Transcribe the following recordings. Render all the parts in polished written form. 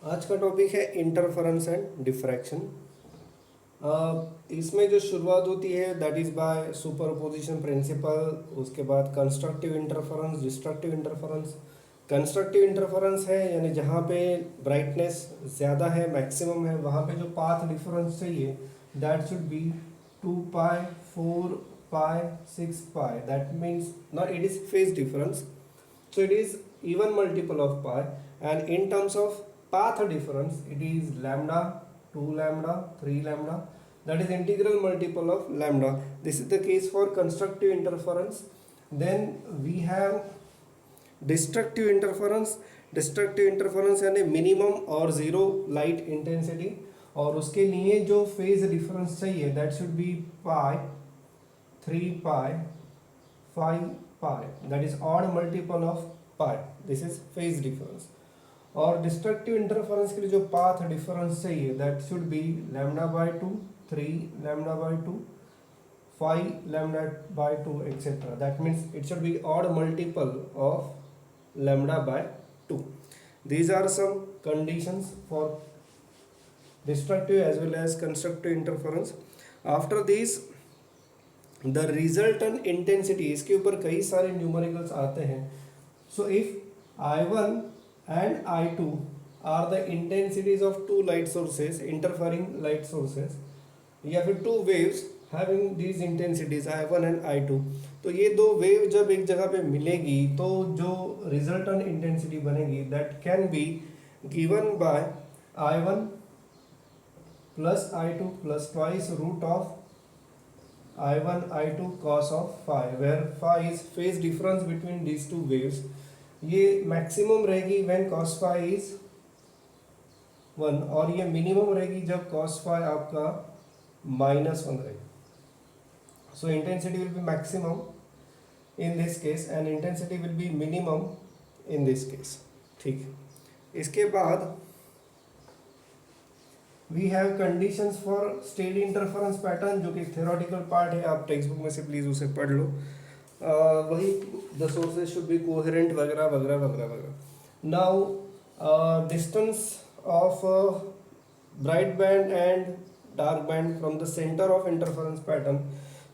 आज का टॉपिक है इंटरफेरेंस एंड डिफ्रैक्शन। इसमें जो शुरुआत होती है that is by superposition principle. उसके बाद constructive interference, destructive interference. Constructive interference है यानी जहाँ पे ब्राइटनेस ज़्यादा है, मैक्सिमम है, वहाँ पे जो पाथ डिफरेंस चाहिए that should be 2 pi, 4 pi, 6 pi. That means not it is phase difference, so it is even multiple of pi, and in terms of path difference it is lambda, 2 lambda, 3 lambda, that is integral multiple of lambda. This is the case for constructive interference. Then we have destructive interference. destructive interference यानी minimum और zero light intensity, और उसके लिए जो phase difference चाहिए that should be pi, 3 pi, 5 pi, that is odd multiple of pi. This is phase difference. और destructive interference के लिए जो पाथ डिफरेंस चाहिए that should be lambda by 2, 3 lambda by 2, 5 lambda by 2 etcetera. That means it should be odd multiple of lambda by 2. These are some conditions for destructive as well as constructive interference. After these the resultant intensity, इसके ऊपर कई सारे numericals आते हैं. So if I1 and I2 are the intensities of two light sources, interfering light sources, या फिर two waves having these intensities I1 and I2, तो ये दो वेव जब एक जगह पे मिलेगी तो जो रिजल्टेंट इंटेंसिटी बनेगी that can be given by I1 plus I2 plus twice root of I1 I2 cos of phi, where phi is phase difference between these two waves. ये मैक्सिमम रहेगी when cos phi is 1, और ये minimum रहेगी जब cos phi आपका -1 रहेगी. So intensity will be maximum in this case and intensity will be minimum in this case. ठीक. इसके बाद we have conditions for steady interference pattern, जो कि थ्योरेटिकल पार्ट है, आप टेक्स्ट बुक में से प्लीज़ उसे पढ़ लो. वही the sources should be coherent वगैरह वगैरह वगैरह वगैरह. Now distance of bright band and dark band from the centre of interference pattern,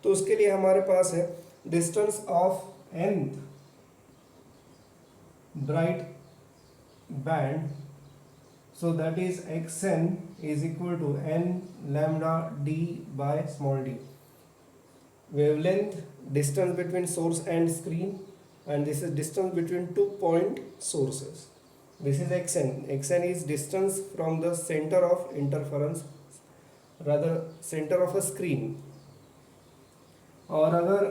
तो उसके लिए हमारे पास है distance of nth bright band, so that is xn is equal to n lambda d by small d. Wavelength, distance between source and screen, and this is distance between 2 point sources. This is xn. xn is distance from the center of interference, rather center of a screen. और अगर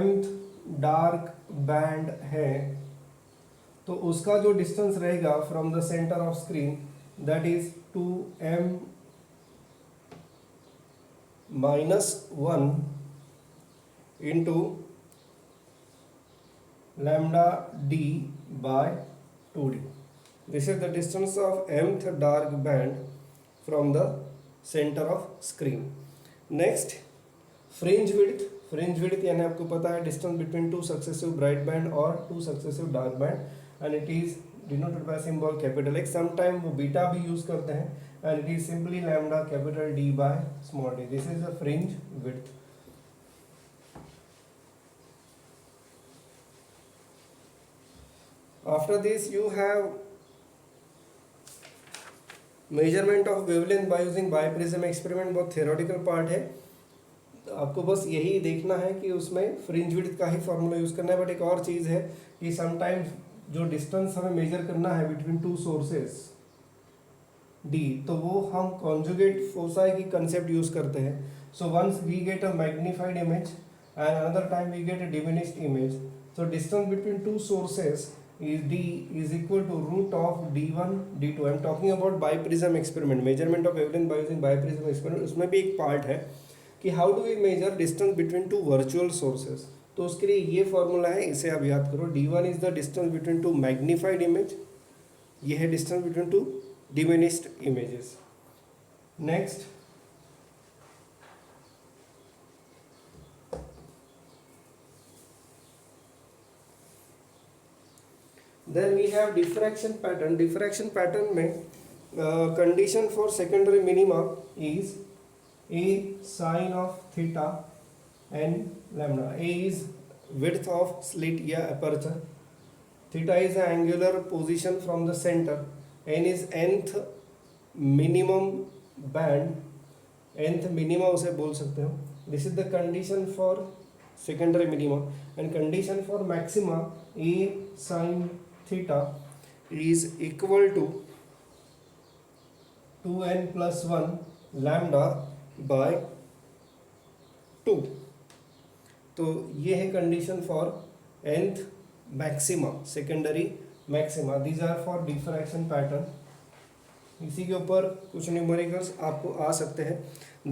mth dark band है तो उसका जो distance रहेगा from the centre of screen that is 2m -1 into lambda d by 2d. This is the distance of mth dark band from the centre of screen. Next, fringe width. Fringe width यानी आपको पता है distance between two successive bright band और two successive dark band, and it is denoted by symbol capital X. sometime वो beta भी use करते हैं, and it is simply lambda capital D by small d. This is the fringe width. After this you have measurement of wavelength by using biprism experiment. बहुत theoretical part है, आपको बस यही देखना है कि उसमें फ्रिंज विड्थ का ही फॉर्मूला यूज करना है. बट एक और चीज़ है कि समटाइम्स जो डिस्टेंस हमें मेजर करना है बिटवीन टू सोर्सेस d, तो वो हम कॉन्जुगेट फोसाई की कंसेप्ट यूज करते हैं. So once we get a magnified image and another time we get a diminished image, so distance between two sources is d is equal to root of d1 d2. I am talking about biprism experiment, measurement of wavelength by using biprism experiment. उसमें भी एक part है कि how do we measure distance between two virtual sources. तो उसके लिए ये formula है, इसे आप याद करो. d1 is the distance between two magnified image, ये है distance between two diminished images. Next, then we have diffraction pattern. Diffraction pattern में condition for secondary minima is a sine of theta n lambda. A is width of slit या aperture, theta is the angular position from the center, n is nth minimum band, nth minima उसे बोल सकते हो। this is the condition for secondary minima and condition for maxima a sin theta is equal to 2n plus 1 lambda by 2। तो ये है condition for nth maxima, secondary maxima. These are for diffraction pattern. इसी के ऊपर कुछ numericals आपको आ सकते हैं।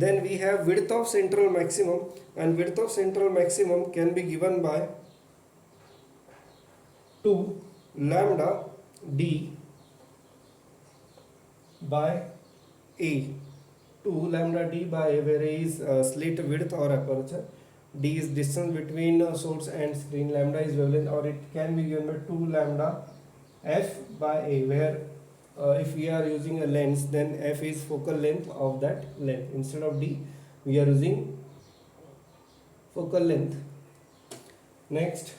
Then we have width of central maximum and width of central maximum can be given by 2 lambda d by a, 2 lambda d by a, where a is slit width or aperture, d is distance between source and screen, lambda is wavelength, or it can be given by 2 lambda f by a, where if we are using a lens then f is focal length of that length. Instead of d we are using focal length. Next,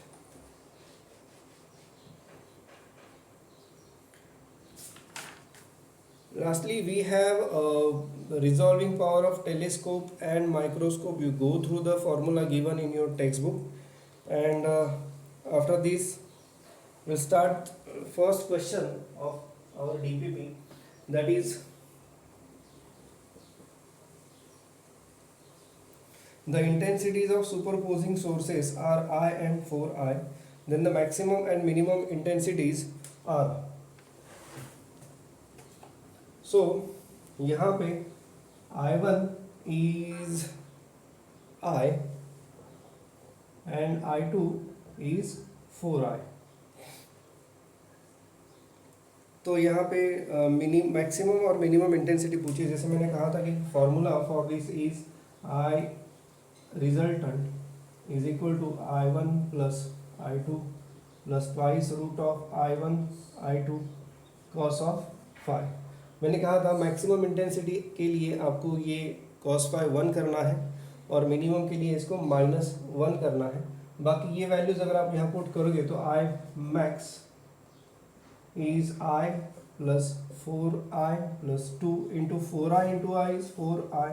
lastly we have resolving power of telescope and microscope. You go through the formula given in your textbook, and after this we'll start first question of our DPP, that is the intensities of superposing sources are I and 4I, then the maximum and minimum intensities are। so यहाँ पे I1 is I and I2 is 4I। तो यहाँ पे maximum और minimum intensity पूछी। जैसे मैंने कहा था कि formula for this is I resultant is equal to I1 plus I2 plus twice root of I1 I2 cos of phi. मैंने कहा था मैक्सिमम इंटेंसिटी के लिए आपको ये cos फाई 1 करना है और मिनिमम के लिए इसको -1 करना है। बाकी ये वैल्यूज़ अगर आप यहाँ पुट करोगे तो I max is I plus 4I plus 2 into 4I into I is 4I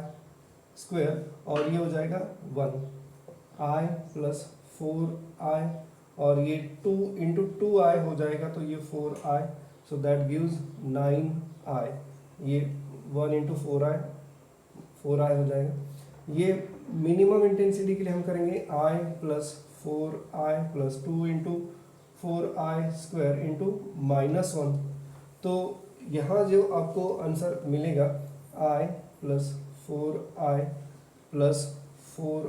square, और ये हो जाएगा 1I प्लस 4I, और ये 2 इंटू 2I हो जाएगा तो ये 4I, so that gives 9I। ये 1 इंटू 4I हो जाएगा। ये मिनिमम इंटेंसिटी के लिए हम करेंगे I plus 4I plus 2 into 4I square into -1। तो यहाँ जो आपको आंसर मिलेगा I प्लस 4I प्लस 4,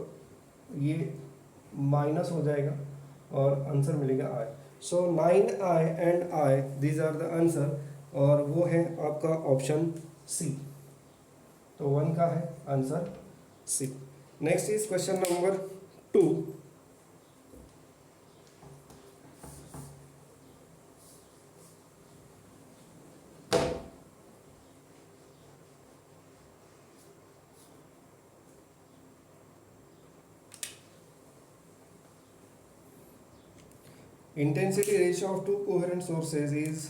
ये माइनस हो जाएगा और आंसर मिलेगा I। So 9I and I these are the answer, और वो है आपका ऑप्शन सी। तो 1 का है answer C. Next is question number 2। Intensity ratio of two coherent sources is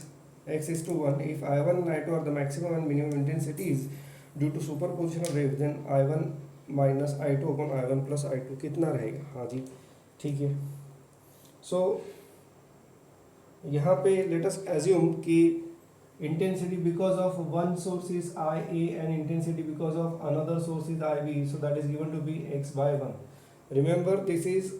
x:1. If I1 and I2 are the maximum and minimum intensities due to superposition of waves, then I1 minus I2 upon I1 plus I2 कितना रहेगा? हाँ जी, ठीक है। सो यहाँ पे let us assume कि intensity because of one source is IA and intensity because of another source is IB, so that is given to be x/1. Remember, this is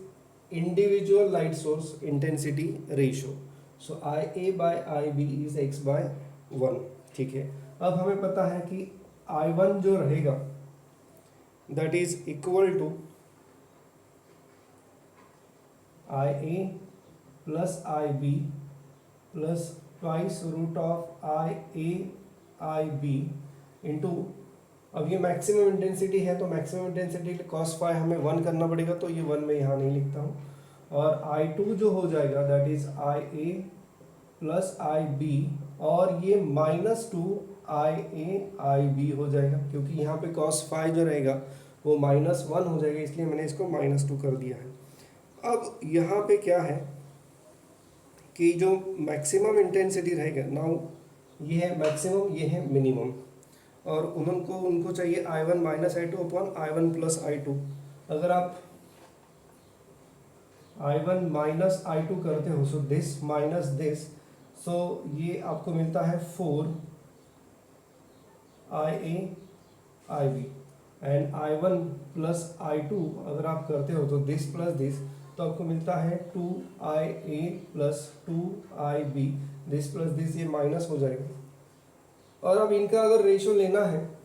individual light source intensity ratio, so IA by IB is x/1। ठीक है, अब हमें पता है कि I1 जो रहेगा that is equal to IA plus IB plus twice root of IA IB into, अब ये मैक्सिमम इंटेंसिटी है तो मैक्सिमम इंटेंसिटी cos फाई हमें 1 करना पड़ेगा, तो ये 1 मैं यहाँ नहीं लिखता हूँ। और I2 जो हो जाएगा that is IA plus I B, और ये -2 IA IB हो जाएगा, क्योंकि यहाँ पे cos फाई जो रहेगा वो -1 हो जाएगा, इसलिए मैंने इसको -2 कर दिया है। अब यहाँ पे क्या है कि जो मैक्सिमम इंटेंसिटी रहेगा, नाउ ये है मैक्सिमम, ये है मिनिमम, और उनको चाहिए I1 - I2 upon I1 + I2। अगर आप I1 - I2 करते हो, सो दिस माइनस दिस, सो ये आपको मिलता है 4IA IB, and I1 + I2 अगर आप करते हो तो दिस प्लस दिस, तो आपको मिलता है 2IA + 2IB, this plus this, ये माइनस हो जाएगा। और अब इनका अगर रेशियो लेना है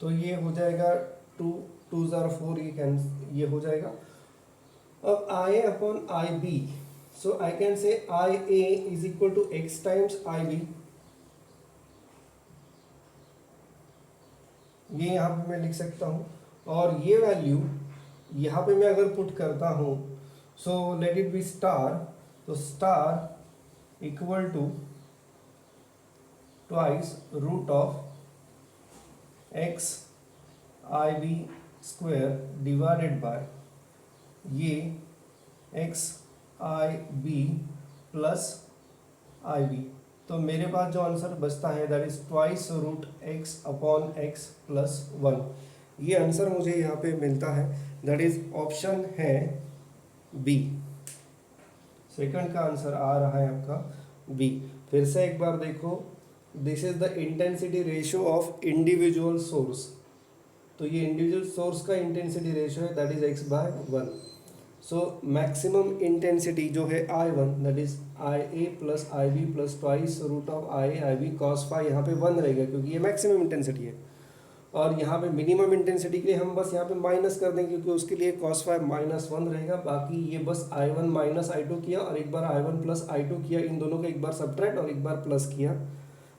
तो ये हो जाएगा 2 2 ज़ार 4, ये हो जाएगा। अब IA upon IB, so I can say IA is equal to x times IB, ये यहाँ पे मैं लिख सकता हूँ, और ये वैल्यू यहाँ पे मैं अगर पुट करता हूँ, so let it be star, तो star equal to twice root of x IB square divided by ये x IB प्लस IB। तो मेरे पास जो आंसर बचता है that is twice root x upon x plus 1, ये आंसर मुझे यहाँ पे मिलता है, दैट इज ऑप्शन है बी। सेकंड का आंसर आ रहा है आपका बी। फिर से एक बार देखो, this is the intensity ratio of individual source, तो ये इंडिविजुअल सोर्स का इंटेंसिटी रेशियो है, that is x/1। So maximum intensity जो है I1, that is IA + IB plus twice root of IA IB cos phi, यहाँ पे 1 रहेगा क्योंकि ये मैक्सिमम इंटेंसिटी है। और यहाँ पे मिनिमम इंटेंसिटी के लिए हम बस यहाँ पे माइनस कर देंगे, क्योंकि उसके लिए cos फाई -1 रहेगा। बाकी ये बस I1 - I2 किया, और एक बार I1 + I2 किया, इन दोनों का एक बार सब्ट्रैक्ट और एक बार प्लस किया,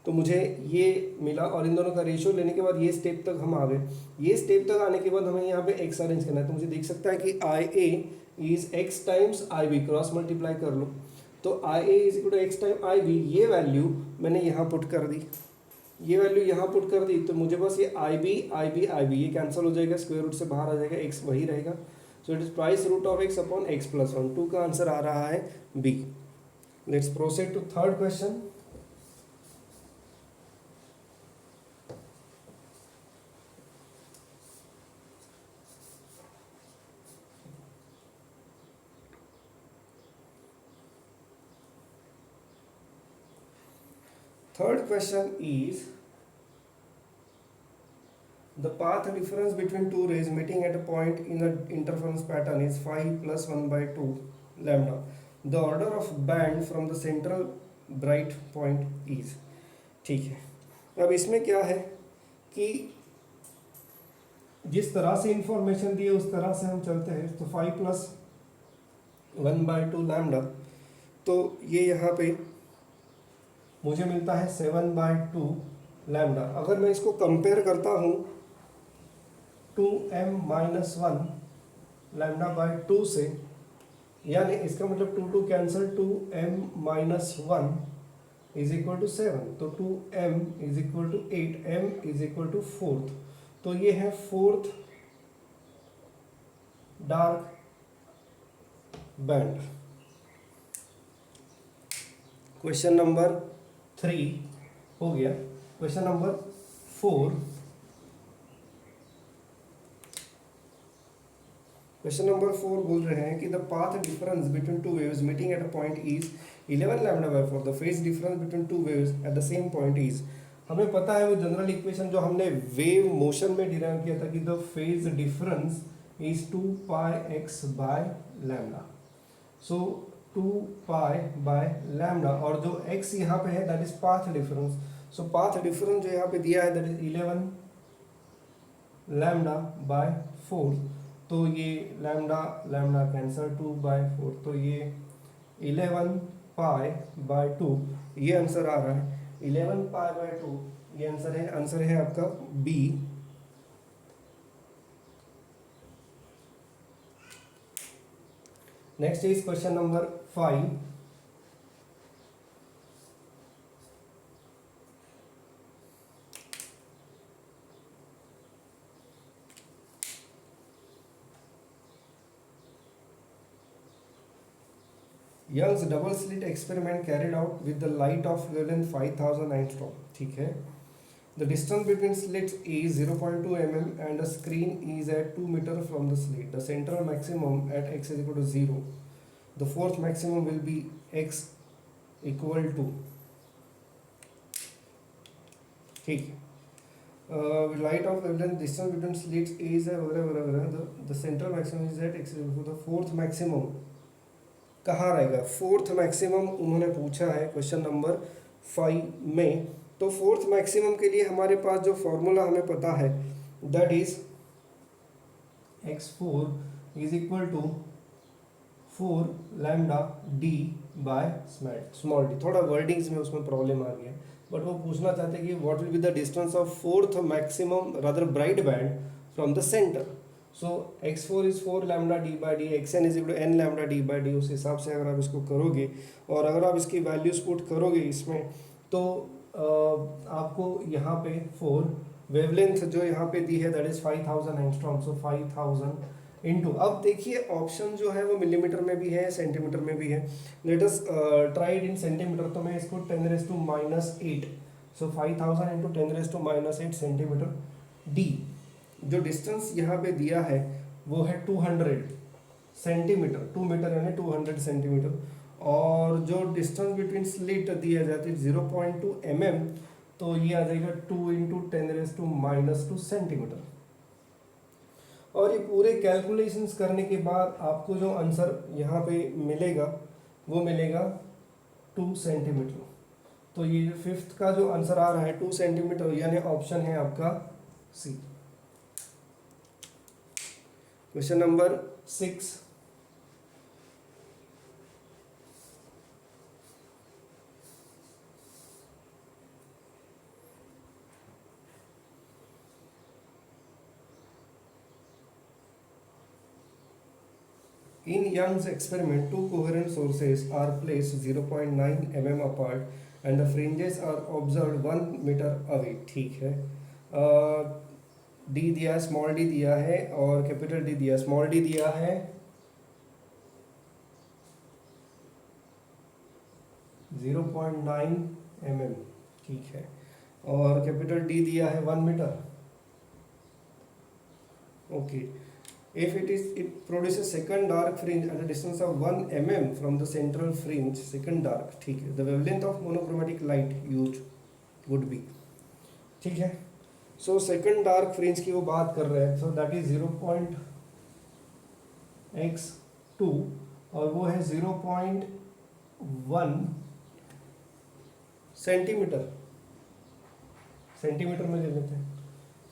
तो मुझे ये मिला। और इन दोनों का रेशियो लेने के बाद ये स्टेप तक हम आ गए। ये स्टेप तक आने के बाद हमें यहाँ पे x अरेंज करना है, तो मुझे देख सकता है कि IA is x times IB, cross multiply कर लो, तो IA is equal to x time IB, ये वैल्यू मैंने यहाँ पुट कर दी, ये वैल्यू यहाँ पुट कर दी, तो मुझे बस ये IB ये कैंसिल हो जाएगा, स्क्वायर रूट से बाहर आ जाएगा, x वही रहेगा। So it is twice root of x upon x plus 1। 2 का आंसर आ रहा है B. Let's proceed to third question. Third question is the path difference between two rays meeting at a point in the interference pattern is phi plus 1/2 lambda. The order of band from the central bright point is, ठीक है। अब इसमें क्या है कि जिस तरह से इंफॉर्मेशन दी है उस तरह से हम चलते हैं। तो phi plus 1/2 लैम्डा, तो ये यहाँ पे मुझे मिलता है 7/2 लैम्डा। अगर मैं इसको कंपेयर करता हूँ 2m - 1 λ/2 से, यानी इसका मतलब 2 cancel, 2m - 1 is equal to 7, तो 2m is equal to 8, m is equal to 4th, तो ये है 4th dark band. Question number 3 हो गया। क्वेश्चन नंबर 4, क्वेश्चन नंबर 4 बोल रहे हैं कि the path difference between two waves meeting at a point is 11 λ/4, the phase difference between two waves at the same point is. हमें पता है वो जनरल इक्वेशन जो हमने वेव मोशन में डिराइव किया था कि the phase difference is 2πx/λ। सो 2π/λ, और जो x यहाँ पे है that is path difference. So path difference जो यहाँ पे दिया है दैट इज 11 λ/4, तो ये लैम्डा लैम्डा कैंसर 2/4, तो ये 11 पाई बाय 2 ये आंसर आ रहा है। 11 पाई बाय 2 ये आंसर है आपका B. Next is question number 5। Young's double slit experiment carried out with the light of wavelength 5000 angstrom, ठीक है। The distance between slits is 0.2 mm and the screen is at 2 meter from the slit. The central maximum at x is equal to 0. The fourth maximum will be x equal to, ठीक है। Light of wavelength distance between slits is the central maximum is at x is equal to the fourth maximum कहाँ रहेगा? Fourth maximum उन्होंने पूछा है question number 5 में। तो fourth maximum के लिए हमारे पास जो फॉर्मूला हमें पता है that is x4 is equal to 4 lambda D by small D. थोड़ा वर्डिंग्स में उसमें प्रॉब्लम आ गया, बट वो पूछना चाहते हैं कि what will be the distance of fourth maximum rather bright band from the centre. So x4 is 4 lambda D by D, xn is equal to n lambda D by D. उस हिसाब से अगर आप इसको करोगे और अगर आप इसकी वैल्यूज पुट करोगे इसमें, तो आपको यहाँ पे 4 वेवलेंथ जो यहाँ पे दी है that is 5000 angstrom. So 5000 into, अब देखिए ऑप्शन जो है वो मिलीमीटर में भी है, सेंटीमीटर में भी है। Late us try it in centimetre. तो मैं इसको 10⁻⁻8, सो 5000 इंटू 10⁻⁻8 सेंटीमीटर। डी जो डिस्टेंस यहाँ पे दिया है वो है 200 सेंटीमीटर, 2 मीटर यानी 200 सेंटीमीटर। और जो डिस्टेंस बिटवीन स्लिट दिया जाती है 0.2 mm, तो ये आ जाएगा 2 इंटू 10⁻⁻2 सेंटीमीटर। और ये पूरे कैलकुलेशंस करने के बाद आपको जो आंसर यहाँ पे मिलेगा वो मिलेगा 2 सेंटीमीटर। तो ये फिफ्थ का जो आंसर आ रहा है 2 सेंटीमीटर, यानी ऑप्शन है आपका C. Question number 6। In Young's experiment, two coherent sources are placed 0.9 mm apart and the fringes are observed 1 meter away, ठीक है। डी दिया है, स्मॉल डी दिया है और कैपिटल डी दिया है। स्मॉल डी दिया है 0.9 mm, ठीक है, और कैपिटल डी दिया है 1 metre. Okay, if it produces second dark fringe at a distance of 1 mm from the central fringe, second dark, ठीक है, the wavelength of monochromatic light used would be, ठीक है। सो सेकंड डार्क फ्रिंज की वो बात कर रहे हैं, सो दैट इज 0.x2 और वो है 0.1 सेंटीमीटर, सेंटीमीटर में ले लेते हैं।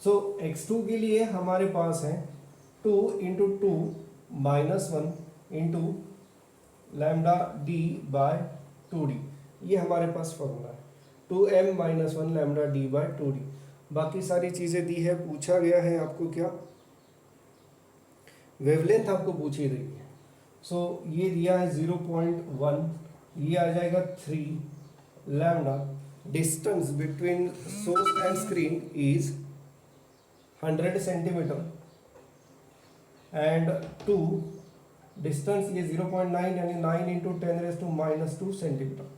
सो x2 के लिए हमारे पास है 2 into 2 minus 1 into lambda D by 2d, ये हमारे पास फॉर्मूला है। 2m minus 1 lambda D by 2d। बाकी सारी चीज़ें दी है। पूछा गया है आपको क्या, वेवलेंथ आपको पूछी रही है। सो ये दिया है 0.1, ये आ जाएगा 3 lambda. Distance between source and screen is 100 centimetre and 2 distance ये 0.9 यानी 9 इंटू 10⁻⁻2 सेंटीमीटर,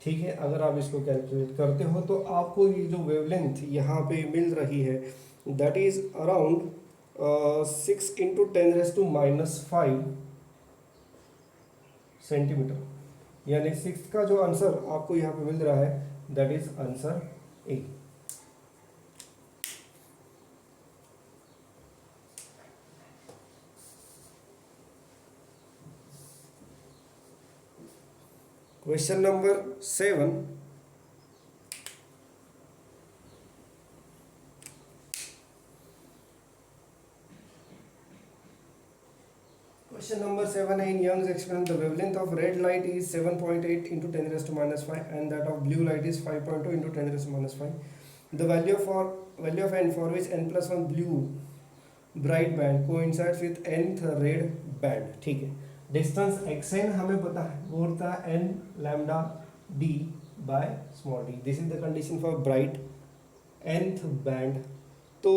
ठीक है। अगर आप इसको कैलकुलेट करते हो तो आपको ये जो वेवलेंथ यहाँ पे मिल रही है that is around 6 into 10⁻⁻5 centimetre, यानी 6 का जो आंसर आपको यहाँ पे मिल रहा है that is answer A. Question number 7। 7 in Young's experiment, the wavelength of red light is 7.8 into 10 raised to minus 5, and that of blue light is 5.2 into 10 raised to minus 5. The value of n for which n plus 1 blue bright band coincides with nth red band. ठीक है, distance xn हमें पता है, वो होता है n lambda d by small d. This is the condition for bright nth band. तो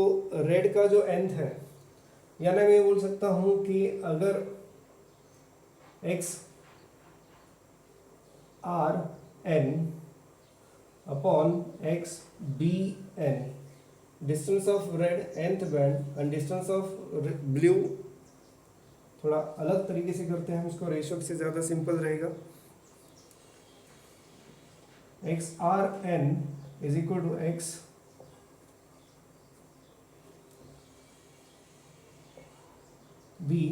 red का जो nth है, यानी मैं ये बोल सकता हूँ कि अगर x r n upon x b n, distance of red nth band and distance of blue, थोड़ा अलग तरीके से करते हैं हम इसको, रेशो से ज़्यादा सिंपल रहेगा. X R N is equal to x B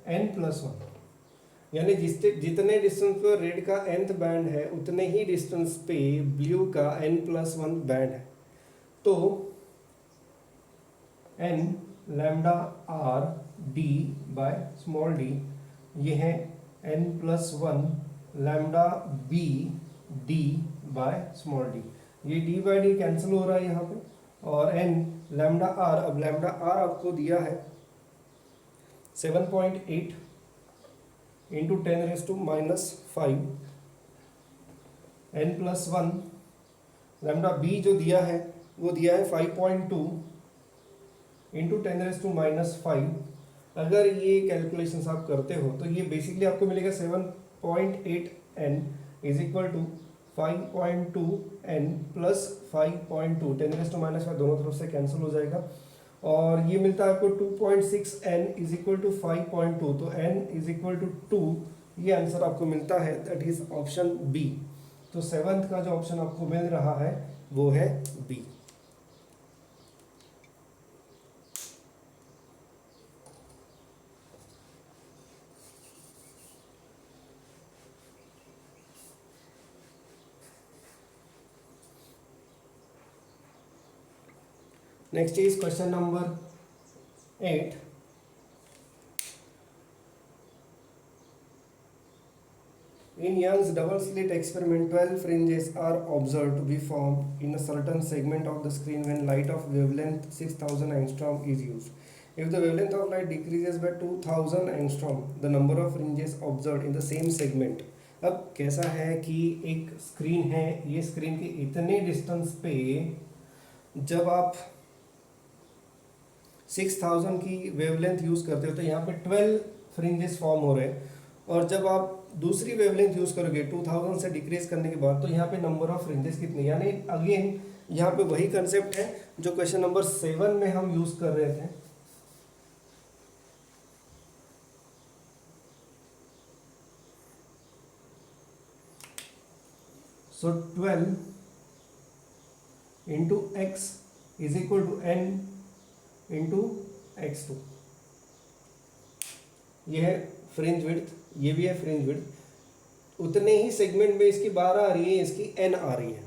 N plus 1, यानी जितने डिस्टेंस पर रेड का nth बैंड है उतने ही डिस्टेंस पे ब्लू का n प्लस 1 बैंड है. तो n lambda R D by small D, ये है n plus 1 lambda B D by small D. ये d बाय डी कैंसिल हो रहा है यहाँ पे, और n लैम्डा आर, अब लैम्डा आर आपको दिया है 7.8 into 10 raise to minus 5, n plus 1 lambda B जो दिया है वो दिया है 5.2 इंटू 10 रेज़ टू माइनस 5. अगर ये कैलकुलेशंस आप करते हो तो ये बेसिकली आपको मिलेगा 7.8 n is equal to 5.2 n plus 5.2, 10 raise to minus 5 दोनों तरफ से कैंसिल हो जाएगा, और ये मिलता है आपको 2.6 n इज इक्वल टू 5.2. तो n इज इक्वल टू 2, ये आंसर आपको मिलता है, दैट इज ऑप्शन बी. तो 7th का जो ऑप्शन आपको मिल रहा है वो है B. Next is question number 8. In Young's double slit experiment, 12 fringes are observed to be formed in a certain segment of the screen when light of wavelength 6000 angstrom is used. If the wavelength of light decreases by 2000 angstrom, the number of fringes observed in the same segment. अब कैसा है कि एक screen है, ये screen के इतने distance पे जब आप 6000 की वेवलेंथ यूज़ करते हो तो यहाँ पे 12 फ्रिंजेस फॉर्म हो रहे हैं, और जब आप दूसरी वेवलेंथ यूज़ करोगे 2000 से डिक्रीज करने के बाद तो यहाँ पे नंबर ऑफ फ्रिंजेस कितने, यानी अगेन यहाँ पे वही कंसेप्ट है जो क्वेश्चन नंबर 7 में हम यूज़ कर रहे थे. So 12 into x is equal to n into x2. ये है फ्रिंज विड्थ, ये भी है फ्रिंज विड्थ. उतने ही सेगमेंट में इसकी 12 आ रही है, इसकी n आ रही है.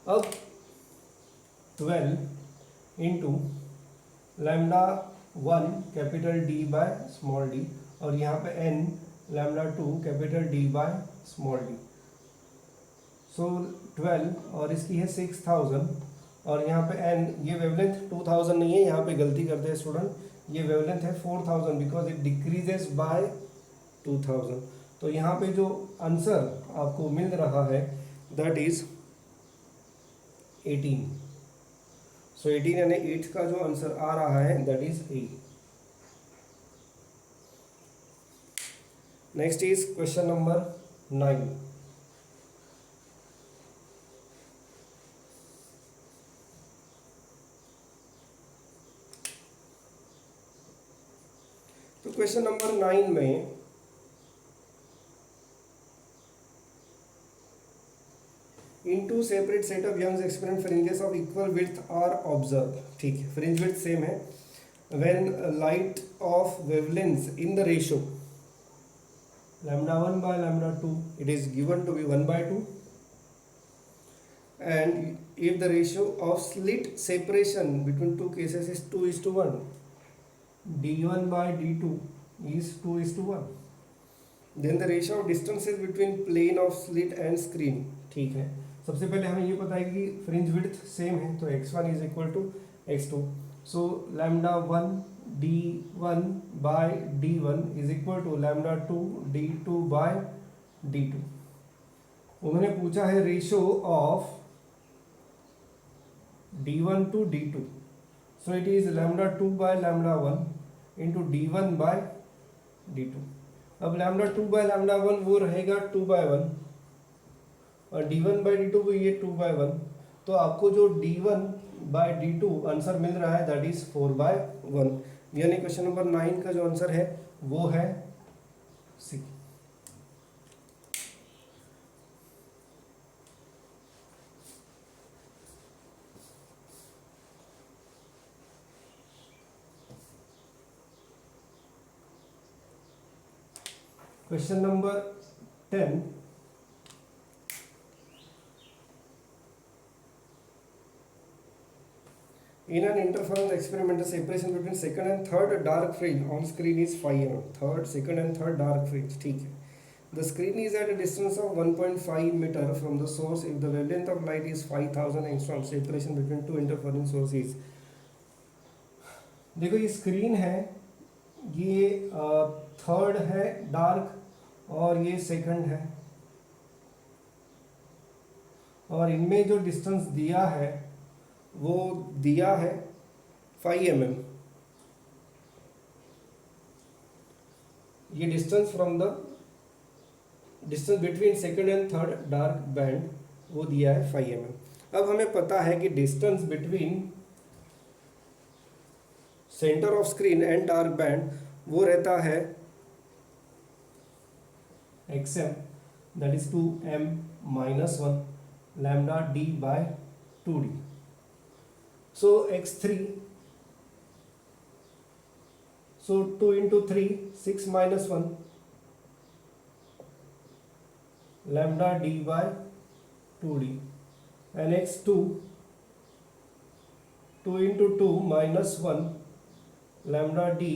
अब 12 into lambda 1 capital D by small d, और यहाँ पे n lambda 2 capital D by small d. सो 12 और इसकी है 6000, और यहाँ पे n, ये वेवलेंथ 2000 नहीं है, यहाँ पे गलती करते हैं स्टूडेंट, ये वेवलेंथ है 4000 बिकॉज इट डिक्रीजेस बाय 2000. तो यहाँ पे जो आंसर आपको मिल रहा है दैट इज 18. सो 18 यानी 8th का जो आंसर आ रहा है that is A. Next is question number 9. तो क्वेश्चन नंबर 9 में in two separate set of Young's experiment fringes of equal width are observe. ठीक है, फ्रिंज विड्थ सेम है. When light of wavelength in the ratio lambda 1 by lambda 2, it is given to be 1/2, and if the ratio of slit separation between two cases is 2:1, d1 by d2 is 2:1. Then the ratio of distances between plane of slit and screen, ठीक है। सबसे पहले हमें ये पता है कि fringe width same है, तो x1 is equal to x2, so lambda 1 d1 by d1 is equal to lambda 2 d2 by d2। उन्होंने पूछा है ratio of d1 to d2, so it is lambda 2 by lambda 1 into d1 by d2। अब lambda 2 by lambda 1 वो रहेगा 2 bye 1, और d1 by d2 वो ये 2 bye 1, तो आपको जो d1 बाय d2 आंसर मिल रहा है दैट इज 4 बाय 1, यानी क्वेश्चन नंबर 9 का जो आंसर है वो है सी। Question number 10. In an interference experiment, the separation between second and third dark fringe on screen is 5 mm. Third, second and third dark fringe, ठीक है। The screen is at a distance of 1.5 meter from the source if the wavelength of light is 5000 angstrom. Separation between two interfering sources. देखो ये screen है, ये third है dark और ये second है, और इनमें जो डिस्टेंस दिया है वो दिया है 5 mm। ये distance from the distance between second and third dark band वो दिया है 5 mm। अब हमें पता है कि distance between centre of screen and dark band वो रहता है xm, that is 2m minus 1 lambda d by 2d। So x3, so 2 into 3 6 minus 1 lambda d by 2d, and x2 2 into 2 minus 1 lambda d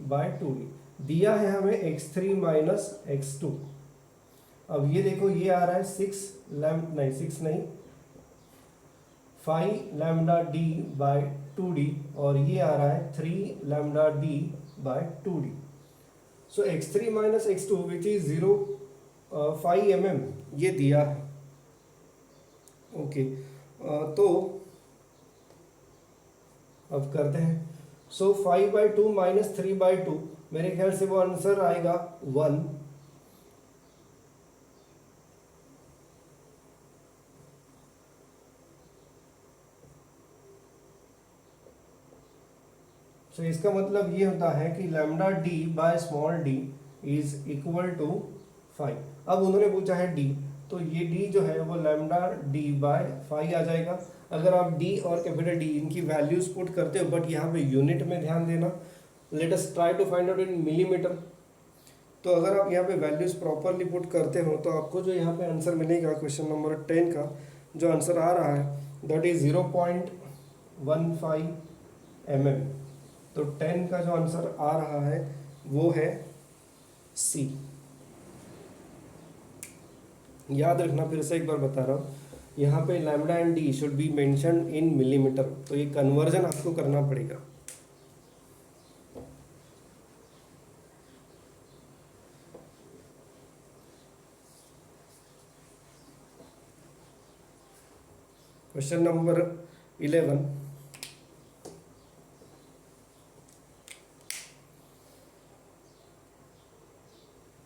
by 2d। दिया है हमें x3 minus x2। अब ये देखो ये आ रहा है 6 नहीं 5 लैम्डा d बाय 2d, और ये आ रहा है 3 lambda d by 2d। So x3 minus x2 which is 5 mm ये दिया है, ओके। तो अब करते हैं। सो 5 बाई 2 माइनस 3 बाई 2, मेरे ख्याल से वो आंसर आएगा 1। सो इसका मतलब ये होता है कि lambda D by small d is equal to 5। अब उन्होंने पूछा है डी, तो ये डी जो है वो लैम्डा डी बाय 5 आ जाएगा। अगर आप डी और कैपिटल डी इनकी वैल्यूज पुट करते हो, बट यहाँ पे यूनिट में ध्यान देना, let us try to find out in millimetre. तो अगर आप यहाँ पे वैल्यूज प्रॉपरली पुट करते हो तो आपको जो यहाँ पे आंसर मिलेगा क्वेश्चन नंबर 10 का जो आंसर आ रहा है दैट इज 0.15 mm। तो 10 का जो आंसर आ रहा है वो है सी। याद रखना, फिर से एक बार बता रहा हूँ, यहाँ पे lambda and D should be mention in millimetre, तो ये कन्वर्जन आपको करना पड़ेगा। Question number 11।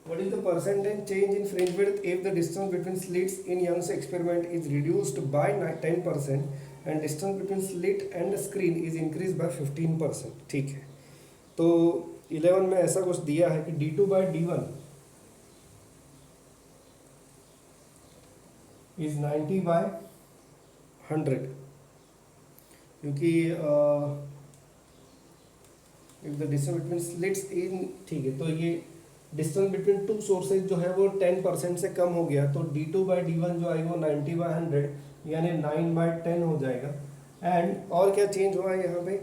What is the percentage change in fringe width if the distance between slits in Young's experiment is reduced by 10% and distance between slit and screen is increased by 15%? ठीक है, तो 11 में ऐसा कुछ दिया है कि d2 by d1 is 90 by 100, क्योंकि if the distance between slits in, ठीक है, तो ये डिस्टेंस बिटवीन टू सोर्सेज जो है वो 10% से कम हो गया, तो d2 बाई d1 जो आएगा वो 90 बाई 100 यानी 9 बाई 10 हो जाएगा। एंड और क्या चेंज हुआ है यहाँ पे,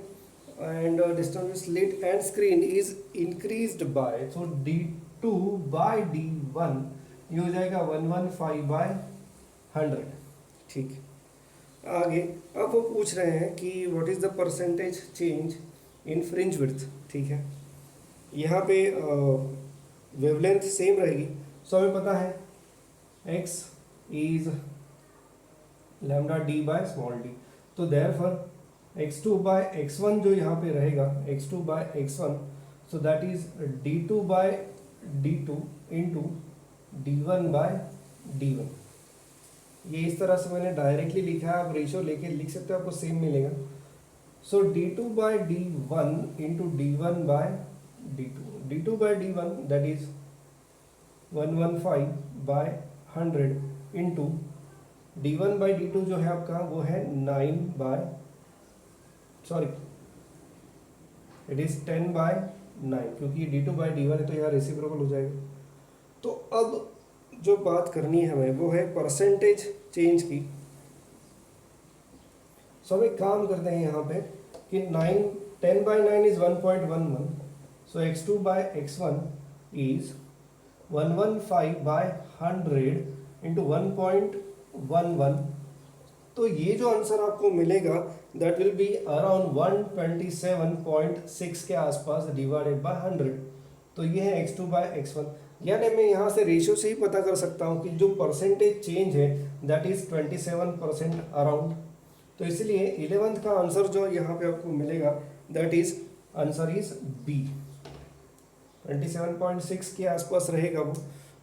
and distance between slit and screen is increased by, so d2 by d1 ये हो जाएगा 115 by 100। ठीक है, आगे अब वो पूछ रहे हैं कि what is the percentage change in fringe width. ठीक है, यहाँ पे वेवलेंथ सेम रहेगी, सो हमें पता है x is lambda D by small d, तो देयरफॉर x2 बाय x1 जो यहाँ पे रहेगा x2 by x1, so that is d2 by d2 into d1 by d1। ये इस तरह से मैंने डायरेक्टली लिखा है, आप रेशियो लेके लिख सकते हो, आपको सेम मिलेगा। So d2 by d1 into d1 by d2, d2 by d1 that is 115 by 100 into d1 by d2 जो है आपका वो है 9 by sorry it is 10 by 9, क्योंकि d2 बाई d1 है तो यहाँ रेसिप्रोकल हो जाएगा। तो अब जो बात करनी है हमें वो है परसेंटेज चेंज की। सो हम एक काम करते हैं यहाँ पे कि 10 by 9 is 1.11, so x2 by x1 is 115 by 100 into 1.11, तो ये जो आंसर आपको मिलेगा दैट विल बी अराउंड 127.6 के आसपास डिवाइडेड बाय 100। तो ये है x2 बाय x1, यानी मैं यहाँ से रेशियो से ही पता कर सकता हूँ कि जो परसेंटेज चेंज है दैट इज 27% अराउंड। तो इसलिए 11th का आंसर जो यहाँ पे आपको मिलेगा that is answer is B, 27.6 के आसपास रहेगा वो।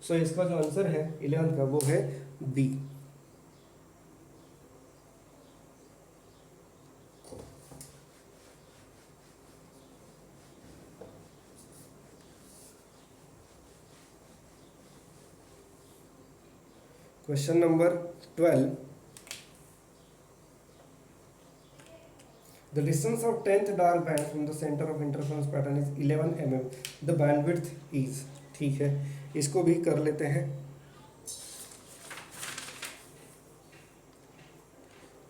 सो इसका जो आंसर है 11th का वो है B. Question number 12, the distance of 10th dark band from the center of interference pattern is 11 mm, the bandwidth is। ठीक है, इसको भी कर लेते हैं।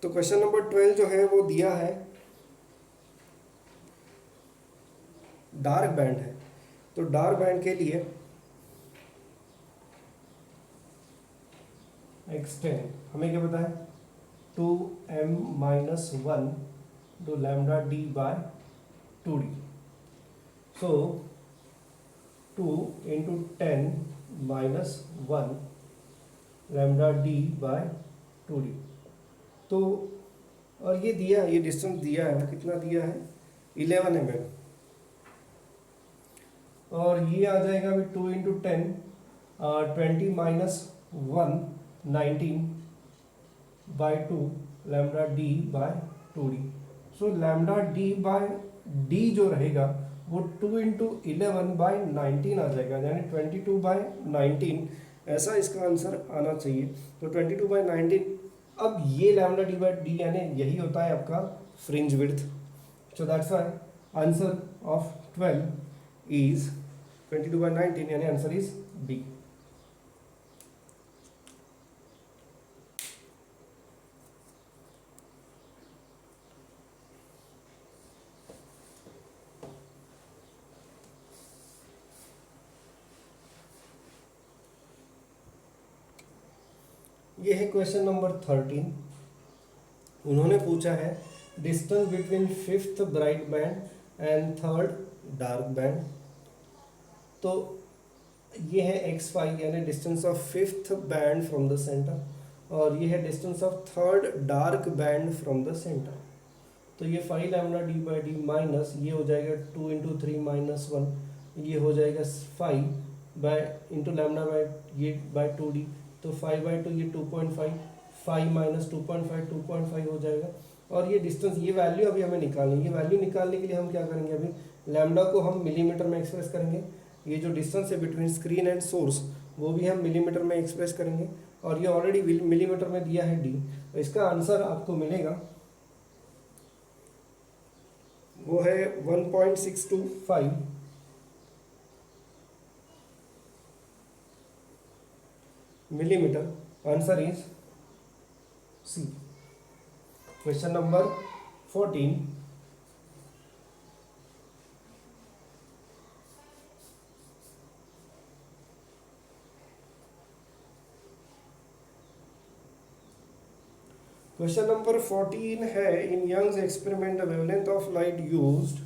तो क्वेश्चन नंबर 12 जो है वो दिया है डार्क बैंड है, तो डार्क बैंड के लिए एक्सटेंड हमें क्या पता है 2m minus 1 to lambda d by 2d, so 2 into 10 minus 1 lambda d by 2d। तो और ये दिया है, ये डिस्टेंस दिया है, वो कितना दिया है 11 mm, और ये आ जाएगा अभी 2 into 10 20 minus 1 19 by 2 lambda d by 2d। So lambda D by d जो रहेगा वो 2 इंटू 11 बाई 19 आ जाएगा, यानी 22 बाई 19, ऐसा इसका आंसर आना चाहिए। तो 22 बाई 19, अब ये लैम्डा डी बाई डी यानी यही होता है आपका fringe width. So that's why answer of 12 is 22 by 19, यानी आंसर इज बी। ये है क्वेश्चन नंबर 13, उन्होंने पूछा है distance between 5th bright band and 3rd dark band. तो ये है x5 यानी distance of 5th band from the centre, और ये है distance of 3rd dark band from the centre. तो ये 5 lambda D by D minus ये हो जाएगा 2 इंटू 3 माइनस 1, ये हो जाएगा 5 बाय इंटू लैम्डा बाई ये बाई 2d, तो 5 बाई 2 ये 2.5, 5 माइनस 2.5 2.5 हो जाएगा। और ये डिस्टेंस, ये वैल्यू अभी हमें निकालनी है। ये वैल्यू निकालने के लिए हम क्या करेंगे, अभी लैम्डा को हम मिलीमीटर में एक्सप्रेस करेंगे, ये जो डिस्टेंस है बिटवीन स्क्रीन एंड सोर्स वो भी हम मिलीमीटर में एक्सप्रेस करेंगे, और ये ऑलरेडी मिलीमीटर में दिया है डी। तो इसका आंसर आपको मिलेगा वो है 1.625 millimetre. Answer is C. Question number 14, question number 14 है, in Young's experiment the wavelength of light used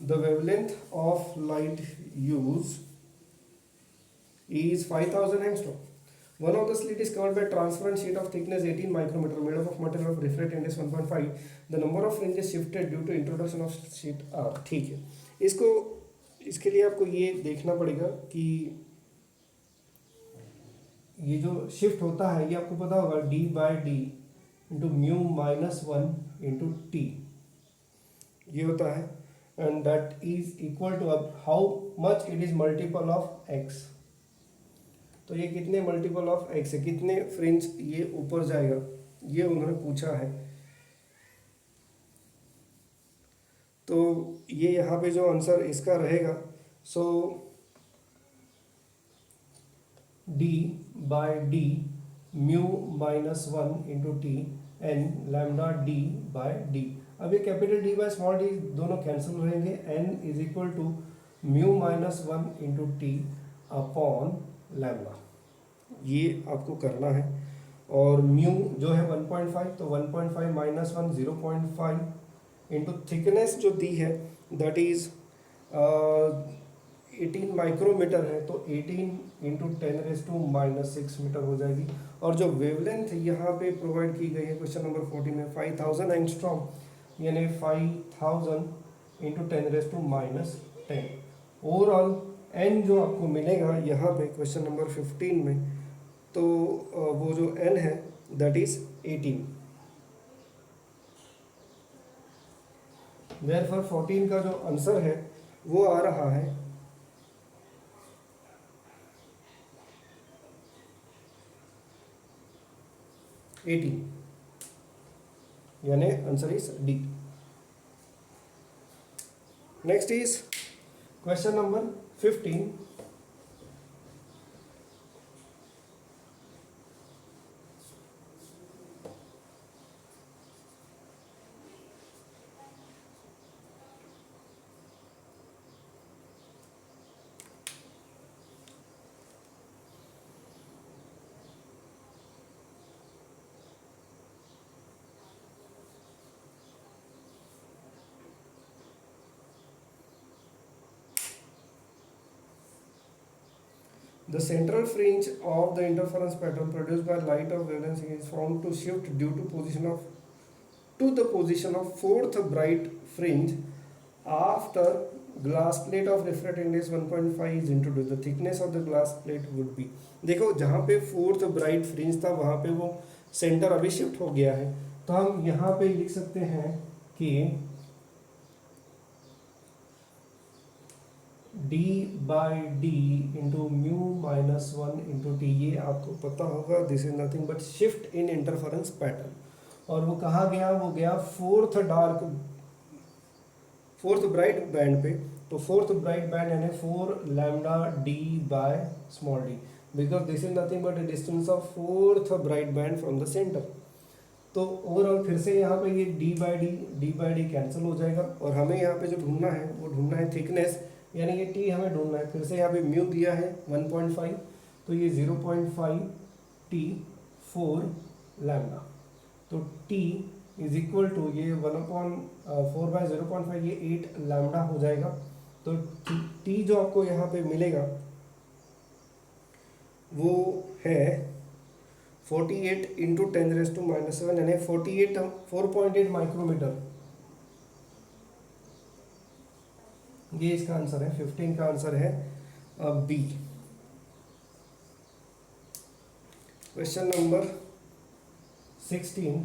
the wavelength of light used is 5000 angstrom. One of the slit is covered by transparent sheet of thickness 18 micrometer made up of material of refractive index 1.5. The number of fringes shifted due to introduction of sheet are. ठीक है, इसके लिए आपको ये देखना पड़ेगा कि ये जो शिफ्ट होता है ये आपको पता होगा d by D into mu minus 1 into t, ये होता है, and that is equal to अब how much it is multiple of x. तो ये कितने मल्टीपल ऑफ x है, कितने फ्रिंज ये ऊपर जाएगा, ये उन्होंने पूछा है। तो ये यहाँ पे जो आंसर इसका रहेगा, so d by D mu minus 1 into t n lambda d by D. अब ये capital D by small d दोनों कैंसिल रहेंगे, n is equal to mu minus 1 into t upon lambda, ये आपको करना है। और म्यू जो है 1.5, तो 1.5 माइनस 1 0.5 इंटू थिकनेस जो दी है दैट इज 18 माइक्रोमीटर है, तो 18 इंटू 10⁻⁻6 मीटर हो जाएगी। और जो वेवलेंथ यहाँ पे प्रोवाइड की गई है क्वेश्चन नंबर 14 में 5000 एंगस्ट्रॉम, यानी 5000 इंटू 10⁻10। ओवरऑल n जो आपको मिलेगा यहाँ पे क्वेश्चन नंबर 15 में, तो वो जो n है दैट इज 18। देयरफॉर 14 का जो आंसर है वो आ रहा है 18, यानी answer is D. Next is question number 15। The central fringe of the interference pattern produced by light of wavelength is found to shift due to the position of fourth bright fringe after glass plate of refractive index 1.5 is introduced. The thickness of the glass plate would be, देखो जहाँ पे fourth bright fringe था वहाँ पे वो centre अभी shift हो गया है, तो हम यहाँ पे लिख सकते हैं कि d by D into mu minus 1 into t, ये आपको पता होगा this is nothing but shift in interference pattern. और वो कहाँ गया, वो गया फोर्थ ब्राइट बैंड पे, तो फोर्थ ब्राइट बैंड यानी 4 lambda D by small D, because this is nothing but distance of fourth bright band from the centre. तो ओवरऑल फिर से यहाँ पे ये डी बाई डी कैंसिल हो जाएगा, और हमें यहाँ पे जो ढूंढना है वो ढूंढना है थिकनेस, यानी ये टी हमें ढूंढना है। फिर से यहाँ पे म्यू दिया है 1.5, तो ये 0.5 टी 4 लैम्डा, तो टी इज इक्वल टू ये 1/4 बाय 0.5, ये 8 लैम्डा हो जाएगा। तो टी जो आपको यहाँ पे मिलेगा वो है 48 इंटू 10⁻⁻7, यानी 4.8 माइक्रोमीटर, ये इसका आंसर है। 15 का आंसर है B. Question number 16।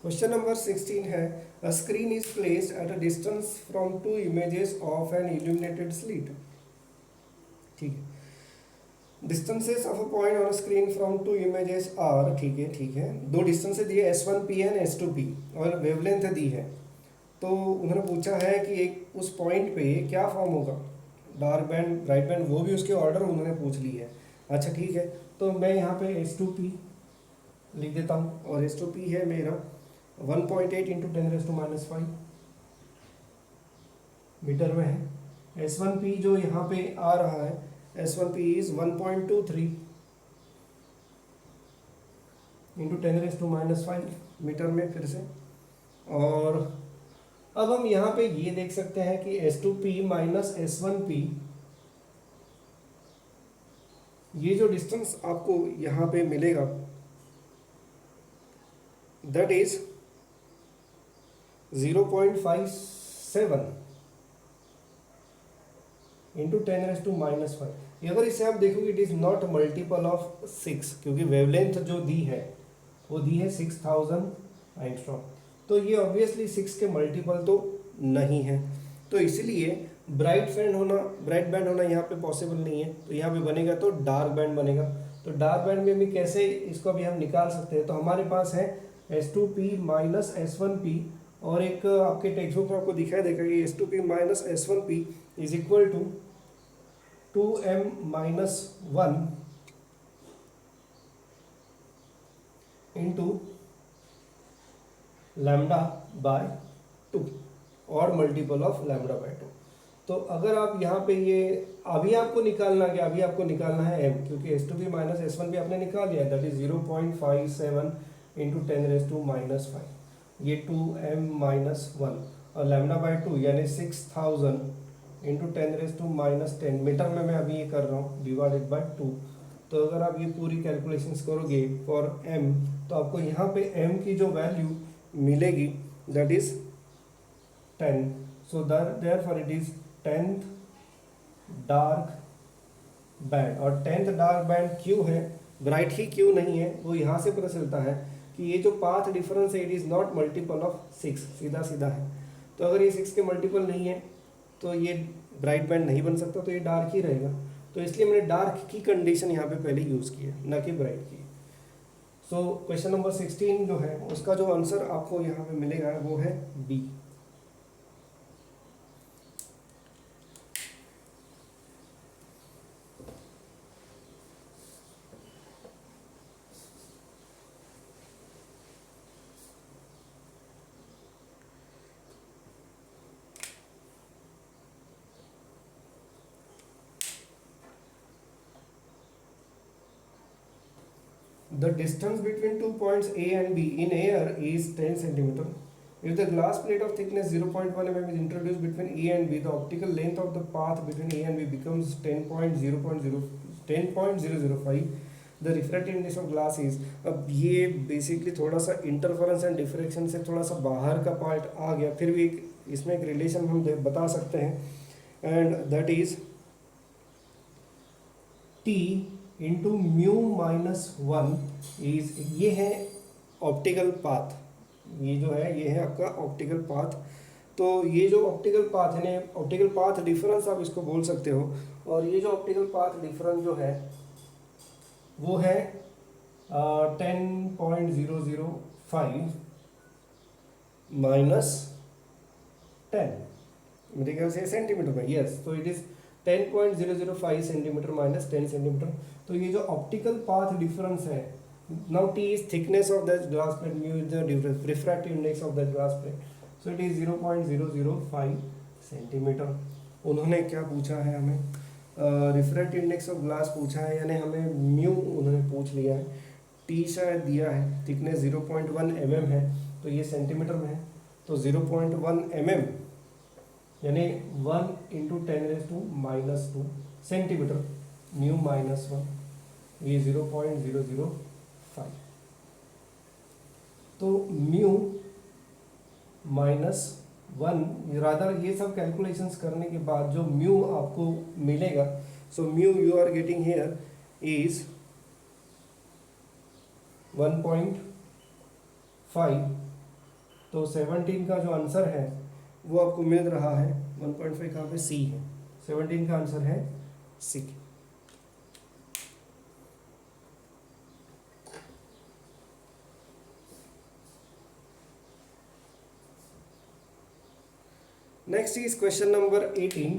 Question number 16 है, a screen is placed at a distance from two images of an illuminated slit. ठीक है, distances of a point on a screen from two images are, ठीक है, दो distance दिए S1P and S2P और wavelength दी है। तो उन्होंने पूछा है कि एक उस पॉइंट पे क्या फॉर्म होगा, डार्क बैंड ब्राइट बैंड, वो भी उसके ऑर्डर उन्होंने पूछ ली है। अच्छा ठीक है, तो मैं यहाँ पे S2P लिख देता हूँ, और S2P है मेरा 1.8 इंटू 10⁻⁻5 मीटर में है। S1P जो यहाँ पे आ रहा है, S1P इज 1.23 इंटू 10⁻⁻5 मीटर में फिर से। और अब हम यहाँ पे ये देख सकते हैं कि S2P माइनस S1P, ये जो डिस्टेंस आपको यहाँ पे मिलेगा दैट इज 0.57 इंटू 10⁻⁻5। अगर इसे आप देखोगे it is not multiple of 6, क्योंकि वेवलेंथ जो दी है वो दी है 6000 एंगस्ट्रॉम, तो ये ऑब्वियसली 6 के मल्टीपल तो नहीं है, तो इसलिए ब्राइट बैंड होना यहाँ पे पॉसिबल नहीं है। तो यहाँ पे बनेगा तो डार्क बैंड बनेगा। तो डार्क बैंड में भी कैसे इसको भी हम निकाल सकते हैं, तो हमारे पास है S2P माइनस S1P, और एक आपके टेक्स्ट बुक में आपको दिखाई देगा कि S2P minus S1P is equal to 2m-1 into lambda by 2 और मल्टीपल ऑफ लैम्डा बाय 2। तो अगर आप यहाँ पे ये अभी आपको निकालना है m, क्योंकि S2P माइनस S1P आपने निकाल लिया, दैट इज 0.57 इंटू 10⁻⁻5, ये 2m-1 और लैम्डा बाय 2 यानी 6000 इंटू 10⁻10 मीटर में मैं अभी ये कर रहा हूँ, डिवाइडेड बाय 2। तो अगर आप ये पूरी कैलकुलेशंस करोगे फॉर m, तो आपको यहाँ पे m की जो वैल्यू मिलेगी that is 10। So therefore it is 10th dark band. और 10th डार्क बैंड क्यों है, ब्राइट ही क्यों नहीं है, वो यहाँ से पता चलता है कि ये जो पाथ डिफरेंस है it is not multiple of 6, सीधा सीधा है। तो अगर ये 6 के मल्टीपल नहीं है तो ये ब्राइट बैंड नहीं बन सकता, तो ये डार्क ही रहेगा। तो इसलिए मैंने डार्क की कंडीशन यहाँ पे पहले यूज़ की है, ना कि ब्राइट की। सो क्वेश्चन नंबर 16 जो है उसका जो आंसर आपको यहाँ पे मिलेगा वो है B. The distance between 2 points A and B in air is 10 centimeter. If the glass plate of thickness 0.1 mm is introduced between A and B, the optical length of the path between A and B becomes 10.005. The refractive index of glass is, अब ये basically थोड़ा सा interference and diffraction से थोड़ा सा बाहर का part आ गया, फिर भी इसमें एक रिलेशन हम बता सकते हैं, and that is T into μ-1 is, ये है ऑप्टिकल पाथ, ये जो है ये है आपका ऑप्टिकल पाथ। तो ये जो ऑप्टिकल पाथ है, ऑप्टिकल पाथ डिफरेंस आप इसको बोल सकते हो, और ये जो ऑप्टिकल पाथ डिफरेंस जो है वो है 10.005 माइनस 10, मेरे ख्याल से सेंटीमीटर में, यस, तो it is 10.005 centimetre minus 10 centimetre. तो ये जो ऑप्टिकल पाथ डिफरेंस है, now T is thickness of that glass plate, mu is the refractive index of that glass plate, so it is 0.005 centimetre. उन्होंने क्या पूछा है हमें, रिफ्रैक्टिव इंडेक्स ऑफ ग्लास पूछा है, यानी हमें म्यू उन्होंने पूछ लिया है, टी शायद दिया है, थिकनेस 0.1 mm है, तो ये सेंटीमीटर में है, तो 0.1 mm यानी 1 इंटू 10⁻⁻2 सेंटीमीटर, μ-1 ये 0.005। तो μ-1 रादर ये सब कैलकुलेशंस करने के बाद जो म्यू आपको मिलेगा, so mu you are getting here is 1.5। तो 17 का जो आंसर है वो आपको मिल रहा है 1.5, कहाँ पे, सी है, 17 का आंसर है C. Next is question number 18।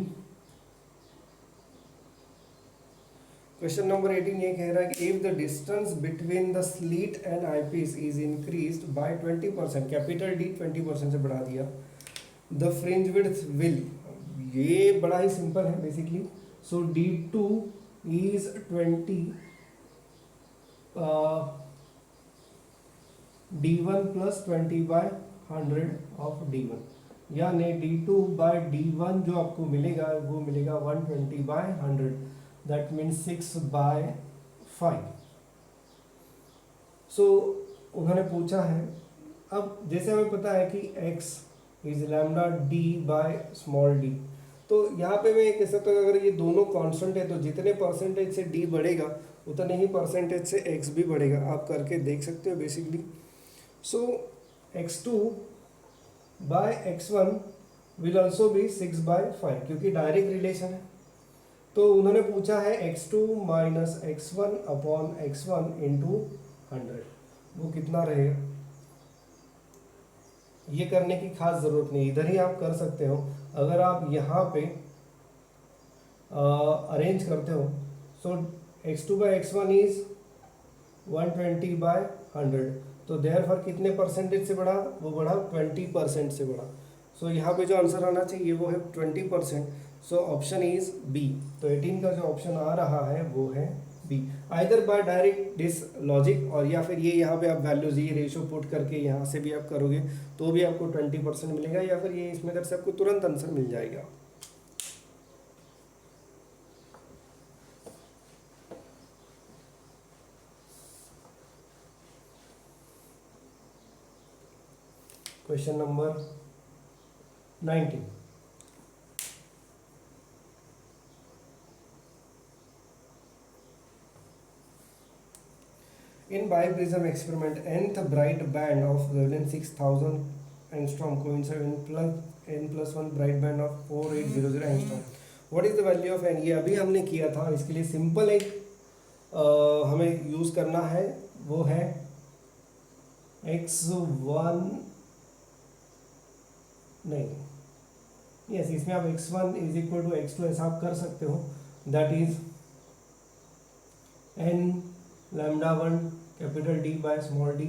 Question number 18 ये कह रहा है कि if the distance between the slit and eyepiece is increased by 20%, capital D 20% से बढ़ा दिया, द फ्रिंज विड्थ विल, ये बड़ा ही सिंपल है basically. So D2 is 20 D1 plus 20/100 of D1, यानी D2 बाय D1 जो आपको मिलेगा वो मिलेगा 120/100, दैट मीन्स 6/5। सो उन्होंने पूछा है, अब जैसे हमें पता है कि x is lambda d by small d, तो यहाँ पे मैं ये कह सकता हूँ अगर ये दोनों कांस्टेंट है तो जितने परसेंटेज से d बढ़ेगा उतने ही परसेंटेज से x भी बढ़ेगा। आप करके देख सकते हो basically. So x2 by x1 will also be 6/5, क्योंकि डायरेक्ट रिलेशन है। तो उन्होंने पूछा है x2 minus x1 upon x1 into 100, वो कितना रहेगा। ये करने की खास ज़रूरत नहीं, इधर ही आप कर सकते हो। अगर आप यहाँ पे अरेंज करते हो, सो x2 बाई x1 इज 120/100, तो देयरफॉर कितने परसेंटेज से बढ़ा, वो बढ़ा 20% से बढ़ा। सो यहाँ पे जो आंसर आना चाहिए वो है 20%। So option is B. तो 18 का जो ऑप्शन आ रहा है वो है B, either by direct this logic, और या फिर ये यहाँ पे आप वैल्यूज ये रेशो पुट करके यहाँ से भी आप करोगे तो भी आपको 20% मिलेगा, या फिर ये इसमें से आपको तुरंत आंसर मिल जाएगा। Question number 19। In biprism experiment, nth bright band of wavelength 6000 angstrom coincide in plus one bright band of 4800 angstrom. What is the value of n? ये अभी हमने किया था। इसके लिए सिंपल एक हमें यूज़ करना है, वो है x1 नहीं, यस, इसमें आप x1 is equal to x2 ऐसा आप कर सकते हो, that is n lambda 1 capital D by small d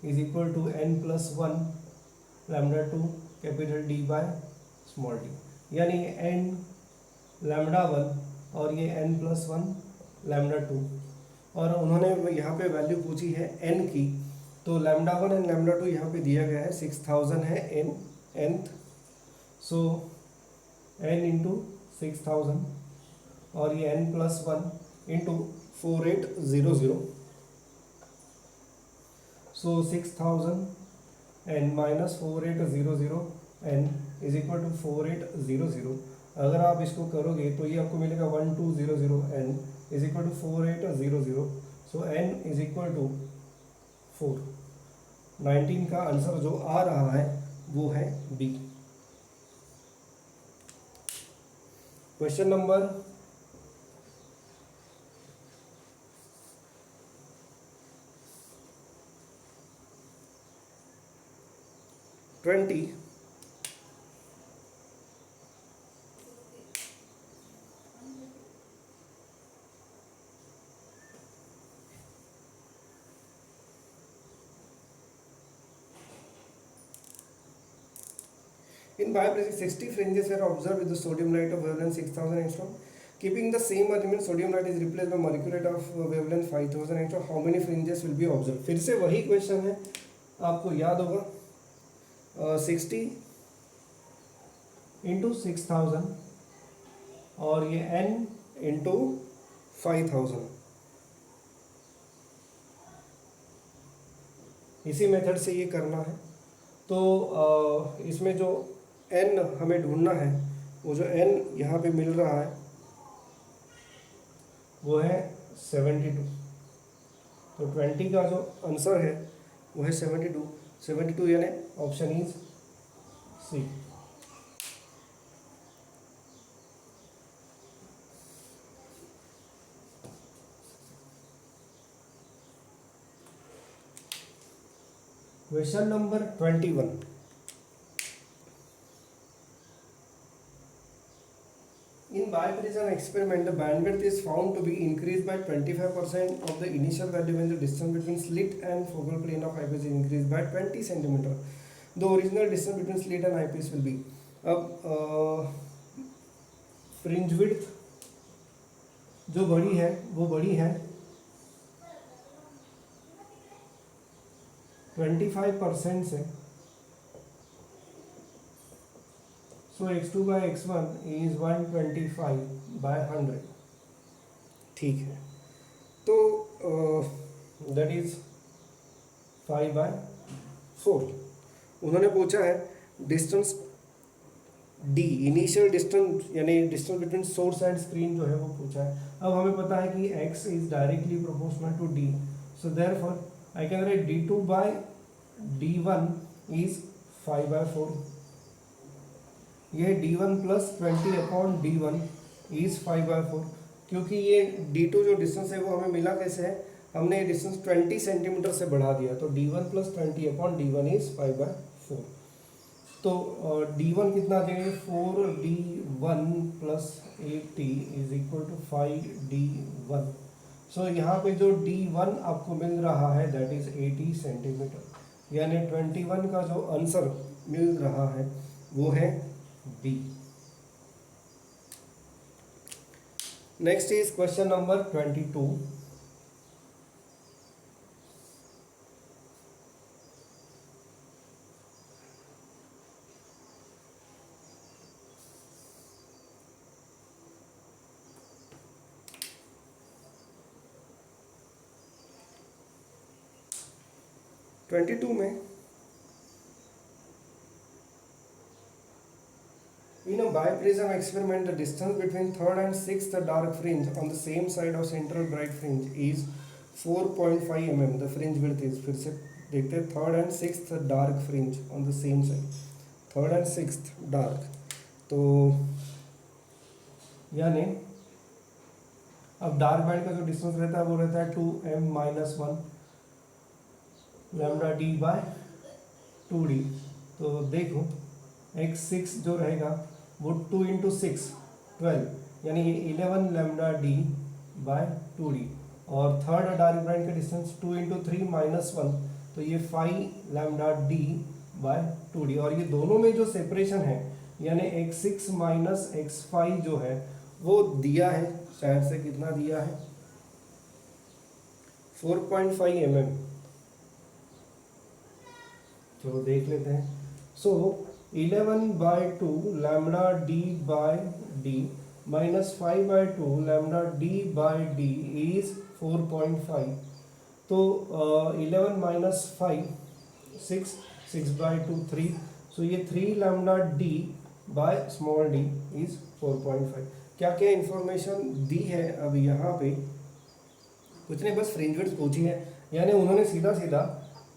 is equal to n plus 1 lambda 2 capital D by small d, यानी n लैम्डा 1 और ये n प्लस 1 लैम्डा 2, और उन्होंने यहाँ पे वैल्यू पूछी है n की, तो लैम्डा 1 एंड लैम्डा 2 यहाँ पे दिया गया है, 6000 है n nth, so n into 6000 और ये n plus 1 into 4800, so 6000 n minus 4800 n is equal to 4800। अगर आप इसको करोगे तो ये आपको मिलेगा 1200 n is equal to 4800, so n is equal to 4। 19 का आंसर जो आ रहा है वो है B. Question number 20। In biopsy, 60 fringes were observed with the sodium light of wavelength 6000 angstrom. Keeping the same arrangement, sodium light is replaced by mercury light of wavelength 5000 angstrom. How many fringes will be observed? फिर से वही question है, आपको याद होगा 60 into 6000 और ये n into 5000, इसी मेथड से ये करना है। तो इसमें जो n हमें ढूंढना है, वो जो n यहाँ पे मिल रहा है वो है 72। तो 20 का जो आंसर है वो है 72 यानी option is C. Question number 21। bioprism experiment, the bandwidth is found to be increased by 25% of the initial value when the distance between slit and focal plane of eyepiece is increased by 20 centimeter. The original distance between slit and eyepiece will be. अब fringe width जो बड़ी है वो बड़ी है 25% से, so x2 by x1 is 125 by 100. ठीक है, तो दैट इज 5 by 4. उन्होंने पूछा है डिस्टेंस d, इनिशियल डिस्टेंस यानी distance between source and screen जो है वो पूछा है. अब हमें पता है कि x इज directly proportional to d, so therefore I can write d2 by d1 इज 5 by 4. ये d1 प्लस 20 अपॉन d1 इज 5 by 4. क्योंकि ये d2 जो डिस्टेंस है वो हमें मिला कैसे है, हमने ये डिस्टेंस 20 सेंटीमीटर से बढ़ा दिया, तो d1 प्लस 20 अपॉन d1 इज 5 by 4. तो d1 कितना आ जाएगा, 4d1 plus 80 is equal to 5d1. So यहाँ पे जो d1 आपको मिल रहा है दैट इज 80 सेंटीमीटर, यानी 21 का जो आंसर मिल रहा है वो है B. Next is question number 22. में in a bioprism experiment, the distance between third and sixth dark fringe on the same side of central bright fringe is 4.5 mm. The fringe width is, फिर से देखते हैं, third and sixth dark fringe on the same side, third and sixth dark, तो यानी अब dark band का जो distance रहता है वो रहता है 2m-1 lambda d by 2d. तो देखो x6 जो रहेगा वो 2 इंटू 6 12, यानी ये 11 लैम्डा d बाय 2d. और थर्ड डार्क बैंड का डिस्टेंस 2 इंटू 3 -1, तो ये 5 लैम्डा d बाय 2d. और ये दोनों में जो सेपरेशन है यानी x6 माइनस x5 जो है वो दिया है, शायद से कितना दिया है, 4.5 mm. तो देख लेते हैं. सो 11 by 2 lambda d by d minus 5 by 2 lambda d by d is 4.5. तो 11 minus 5 6 by 2 3, सो ये 3 lambda d by small d is 4.5. क्या क्या इन्फॉर्मेशन दी है अब यहाँ पे, कुछ नहीं, बस फ्रिंज विड्थ पूछी है, यानी उन्होंने सीधा सीधा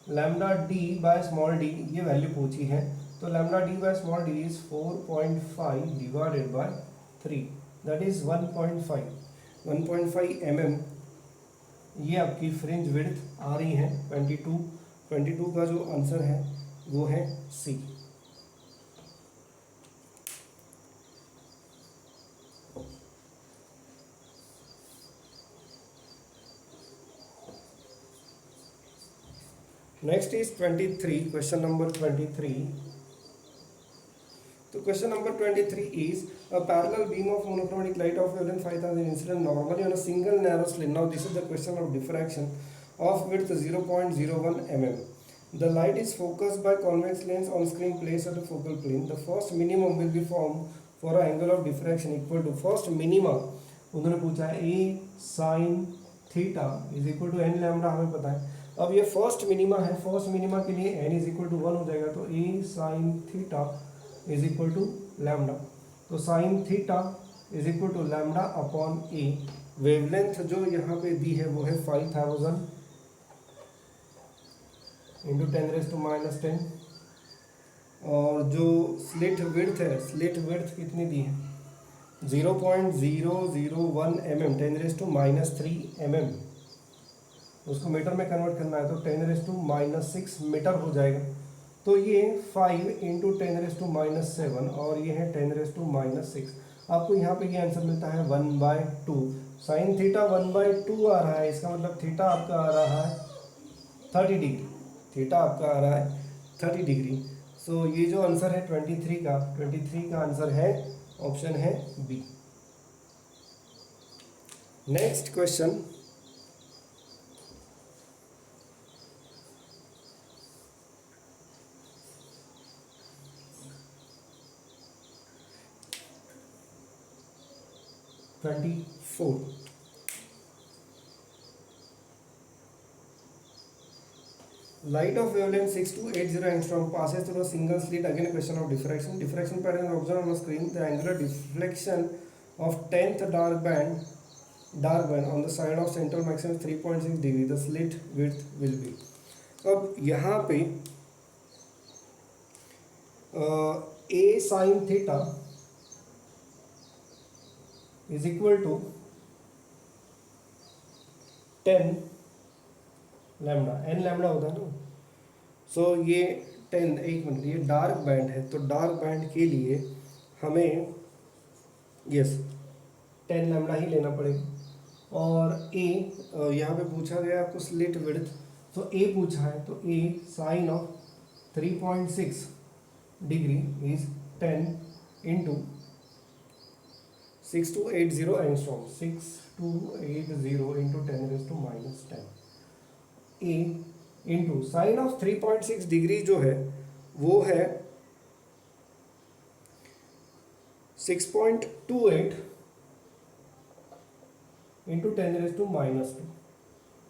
lambda d by small d ये वैल्यू पूछी है. तो lambda d by small d is 4.5 divided by 3, that is 1.5 mm. ये आपकी फ्रिंज विड्थ आ रही है 22 का जो आंसर है वो है C. Next is 23, question number 23. तो question number 23 is a parallel beam of monochromatic light of wavelength 5000 incident normally on a single narrow slit. Now this is the question of diffraction of width 0.01 mm. The light is focused by convex lens on screen placed at the focal plane. The first minimum will be formed for an angle of diffraction equal to, first minima उन्होंने पूछा है a sin theta is equal to n lambda, हमें पता है. अब ये first minima है, first minima के लिए n इज इक्वल टू 1 हो जाएगा, तो a sine theta is equal to lambda. तो sine theta is equal to lambda upon a. Wavelength जो यहाँ पे दी है वो है 5000 इंटू 10⁻⁻10. और जो स्लिट विड्थ है, स्लिट विड्थ कितनी दी है, 0.001 mm 10⁻³ mm. उसको मीटर में कन्वर्ट करना है तो 10⁻⁻6 मीटर हो जाएगा. तो ये 5 इंटू 10⁻⁻7 और ये है 10⁻⁻6. आपको यहाँ पे ये आंसर मिलता है 1/2। साइन थीटा 1/2 आ रहा है, इसका मतलब थीटा आपका आ रहा है 30 डिग्री। थीटा आपका आ रहा है 30 डिग्री। सो ये जो आंसर है 23 का आंसर है ऑप्शन है B. Next question, twenty four. Light of wavelength 6280 angstrom passes through a single slit. Again, a question of diffraction. Diffraction pattern is observed on the screen. The angular deflection of 10th dark band on the side of central maximum is 3.6 degree. The slit width will be. अब यहाँ पे a sin theta is equal to 10 lambda, n lambda होता है ना। सो ये 10, एक minute, ये dark band है, तो डार्क बैंड के लिए हमें यस 10 लैम्डा ही लेना पड़ेगा। और ए यहाँ पे पूछा गया आपको स्लिट विड्थ, तो ए पूछा है, तो a sine of 3.6 degree is 10 into 6280 angstrom, 6280 into 10⁻⁻10 a into sine of 3.6 degree जो है वो है 6.28 इंटू 10⁻²,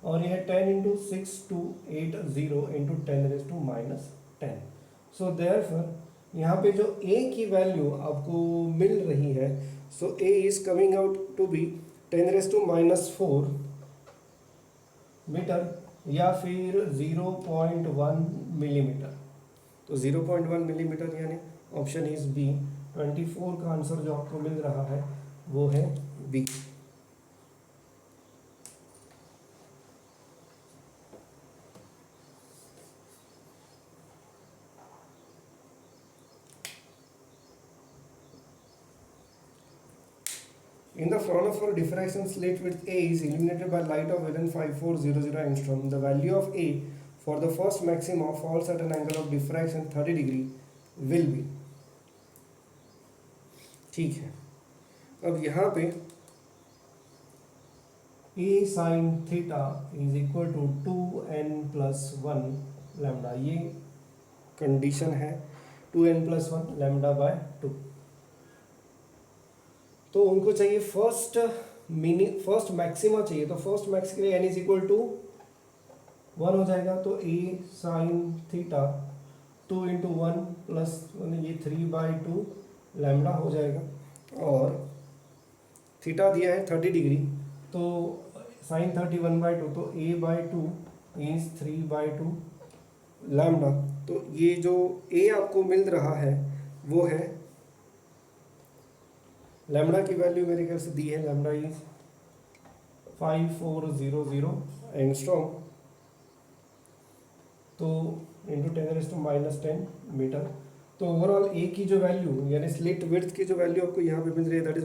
और यह 10 इंटू 6280 इंटू 10⁻10। सो देयरफॉर यहाँ पे जो ए की वैल्यू आपको मिल रही है, so a is coming out to be 10⁻⁴ metre या फिर 0.1 मिलीमीटर। तो 0.1 मिलीमीटर यानी ऑप्शन इज बी। 24 का आंसर जो आपको मिल रहा है वो है B. In the front of a diffraction slit with A is illuminated by light of wavelength 5400 angstrom. The value of A for the first maxima falls at an angle of diffraction 30 degree will be. ठीक है, अब यहाँ पे A sin theta is equal to 2n+1 lambda, ये condition है 2n+1 lambda by 2। तो उनको चाहिए फर्स्ट मैक्सिमा चाहिए, तो फर्स्ट मैक्स के लिए n इज इक्वल टू 1 हो जाएगा। तो a sine theta 2 into 1 plus ये 3/2 लैम्डा हो जाएगा, और थीटा दिया है 30 डिग्री, तो साइन 30 1/2, तो a/2 इज 3/2 लैम्डा। तो ये जो a आपको मिल रहा है वो है, लैम्डा की वैल्यू मेरे ख्याल से दी है, लैम्डा इज 5400 एंगस्ट्रॉम, तो इंटू 10⁻10 मीटर। तो ओवरऑल ए की जो वैल्यू यानी स्लिट विड्थ की जो वैल्यू आपको यहाँ पे मिल रही है दैट इज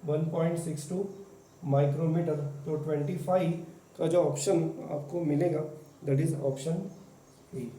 1.62 माइक्रोमीटर। तो 25 का जो ऑप्शन आपको मिलेगा दैट इज ऑप्शन ए।